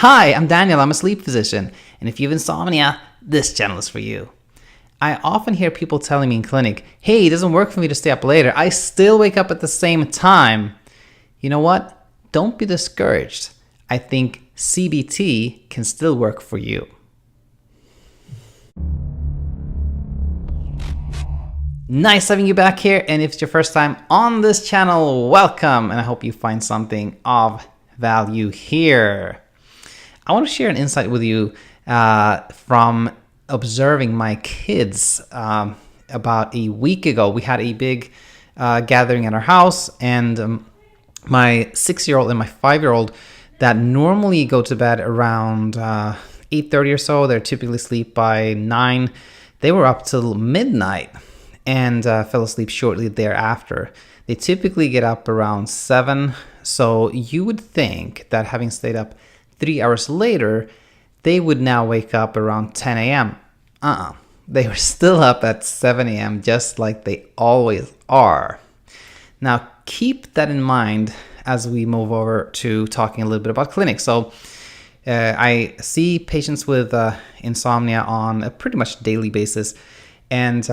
Hi, I'm Daniel. I'm a sleep physician. And if you have insomnia, this channel is for you. I often hear people telling me in clinic, hey, it doesn't work for me to stay up later. I still wake up at the same time. You know what? Don't be discouraged. I think CBT can still work for you. Nice having you back here. And if it's your first time on this channel, welcome. And I hope you find something of value here. I want to share an insight with you from observing my kids. About a week ago, we had a big gathering at our house, and my 6-year-old and my 5-year-old that normally go to bed around 8:30 or so, they typically sleep by 9. They were up till midnight and fell asleep shortly thereafter. They typically get up around 7, so you would think that having stayed up 3 hours later, they would now wake up around 10 a.m. They were still up at 7 a.m. just like they always are. Now, keep that in mind as we move over to talking a little bit about clinics. So I see patients with insomnia on a pretty much daily basis. And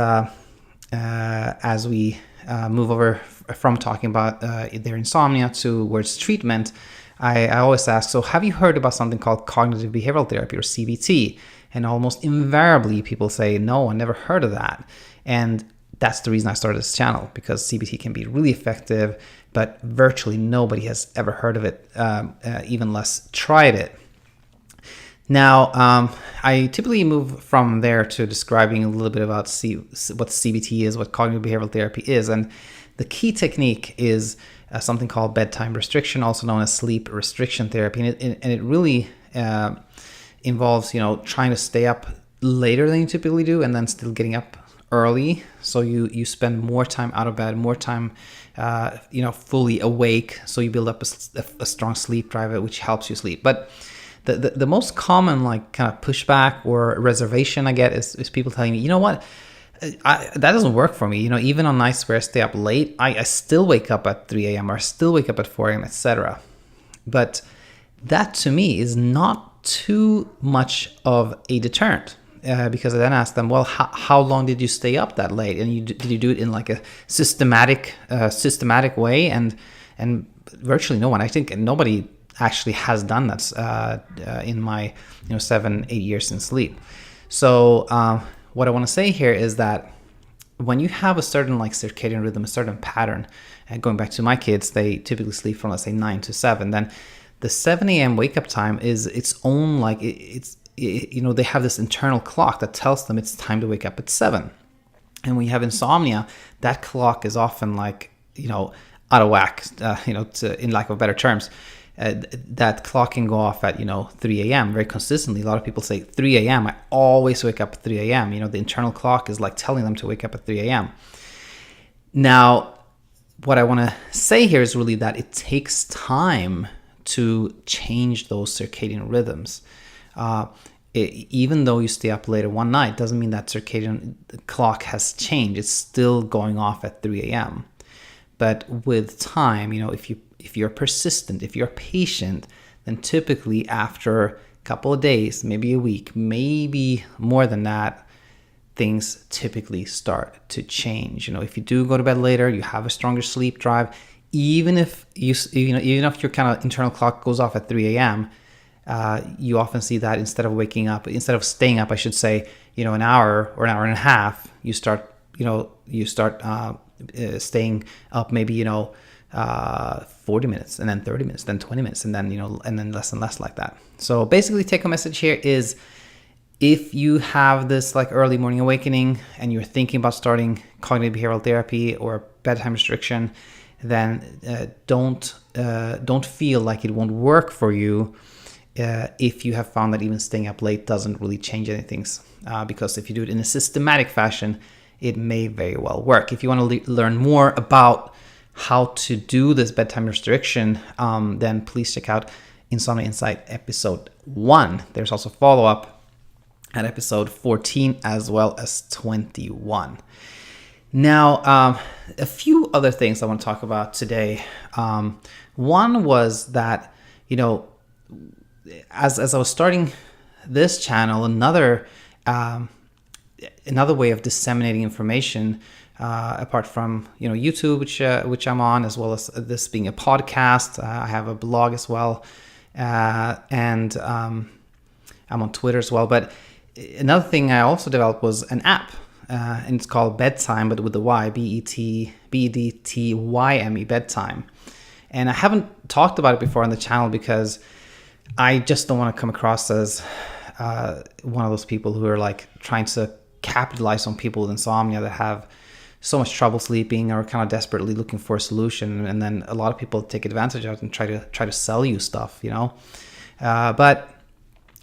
as we move over from talking about their insomnia towards treatment, I always ask, so have you heard about something called cognitive behavioral therapy, or CBT? And almost invariably people say, no, I never heard of that. And that's the reason I started this channel, because CBT can be really effective, but virtually nobody has ever heard of it, even less tried it. Now, I typically move from there to describing a little bit about what CBT is, what cognitive behavioral therapy is. And the key technique is something called bedtime restriction, also known as sleep restriction therapy. And it really involves, trying to stay up later than you typically do and then still getting up early. So you spend more time out of bed, more time, fully awake. So you build up a strong sleep drive, which helps you sleep. But the most common kind of pushback or reservation I get is people telling me, you know what? That doesn't work for me. Even on nights where I stay up late, I still wake up at 3 a.m. or I still wake up at 4 a.m., etc. But that to me is not too much of a deterrent, because I then ask them, well, how long did you stay up that late? And did you do it in like a systematic way? And virtually no one. I think nobody actually has done that in my 7-8 years in sleep. So what I want to say here is that when you have a certain circadian rhythm, a certain pattern, and going back to my kids, they typically sleep from, let's say, 9 to 7, then the 7 a.m. wake up time is its own, they have this internal clock that tells them it's time to wake up at 7. And when you have insomnia, that clock is often out of whack, in lack of better terms. That clock can go off at 3 a.m. very consistently. A lot of people say 3 a.m. I always wake up at 3 a.m. The internal clock is telling them to wake up at 3 a.m. Now, what I want to say here is really that it takes time to change those circadian rhythms. Even though you stay up later one night, doesn't mean that circadian clock has changed. It's still going off at 3 a.m. But with time, if you're persistent, if you're patient, then typically after a couple of days, maybe a week, maybe more than that, things typically start to change. If you do go to bed later, you have a stronger sleep drive. Even if even if your kind of internal clock goes off at 3 a.m., you often see that instead of staying up, I should say, an hour or an hour and a half, you start staying up maybe 40 minutes, and then 30 minutes, then 20 minutes, and then and then less and less like that. So basically, take home message here is, if you have this early morning awakening and you're thinking about starting cognitive behavioral therapy or bedtime restriction, then don't feel like it won't work for you if you have found that even staying up late doesn't really change anything, because if you do it in a systematic fashion, it may very well work. If you want to learn more about how to do this bedtime restriction, then please check out Insomnia Insight episode 1. There's also follow-up at episode 14 as well as 21. Now, a few other things I want to talk about today. One was that, as I was starting this channel, another way of disseminating information, apart from YouTube, which I'm on, as well as this being a podcast. I have a blog as well, and I'm on Twitter as well. But another thing I also developed was an app, and it's called Bedtime, but with the Y, Bedtime, Bedtime. And I haven't talked about it before on the channel because I just don't want to come across as one of those people who are like trying to capitalize on people with insomnia that have so much trouble sleeping or kind of desperately looking for a solution, and then a lot of people take advantage of it and try to sell you stuff, but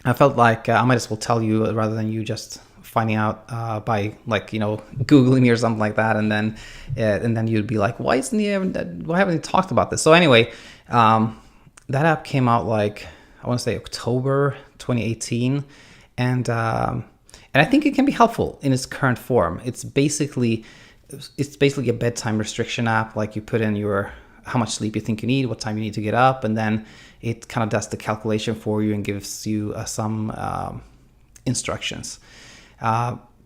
I felt like I might as well tell you rather than you just finding out by Googling me or something like that, and then you'd be like, why haven't he talked about this? So anyway, that app came out like I want to say October 2018, and I think it can be helpful in its current form. It's basically a bedtime restriction app. Like you put in how much sleep you think you need, what time you need to get up, and then it kind of does the calculation for you and gives you some instructions.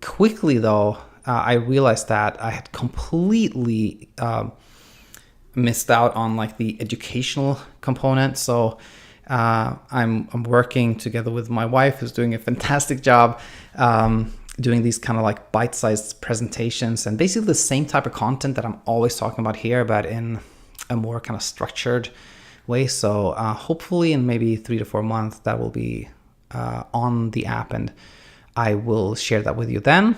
Quickly though, I realized that I had completely missed out on like the educational component. So I'm working together with my wife, who's doing a fantastic job, doing these kind of like bite-sized presentations and basically the same type of content that I'm always talking about here, but in a more kind of structured way. So hopefully in maybe 3 to 4 months that will be on the app, and I will share that with you then.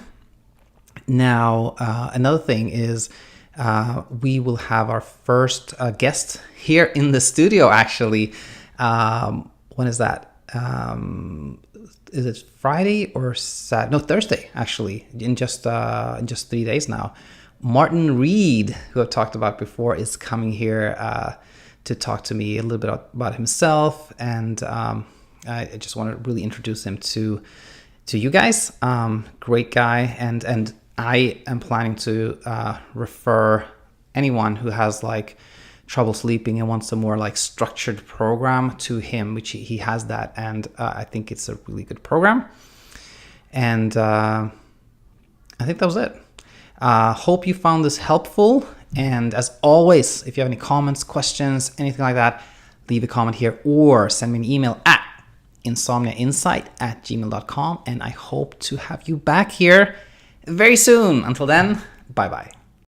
Now, another thing is we will have our first guest here in the studio, actually. When is that? Is it Friday or Saturday? No, Thursday, actually, in just 3 days now. Martin Reed, who I've talked about before, is coming here to talk to me a little bit about himself, and I just want to really introduce him to you guys. Great guy, and I am planning to refer anyone who has like trouble sleeping and wants a more like structured program to him, which he has that, and I think it's a really good program. And I think that was it. Hope you found this helpful, and as always, if you have any comments, questions, anything like that, leave a comment here or send me an email at insomniainsight@gmail.com, and I hope to have you back here very soon. Until then, bye bye.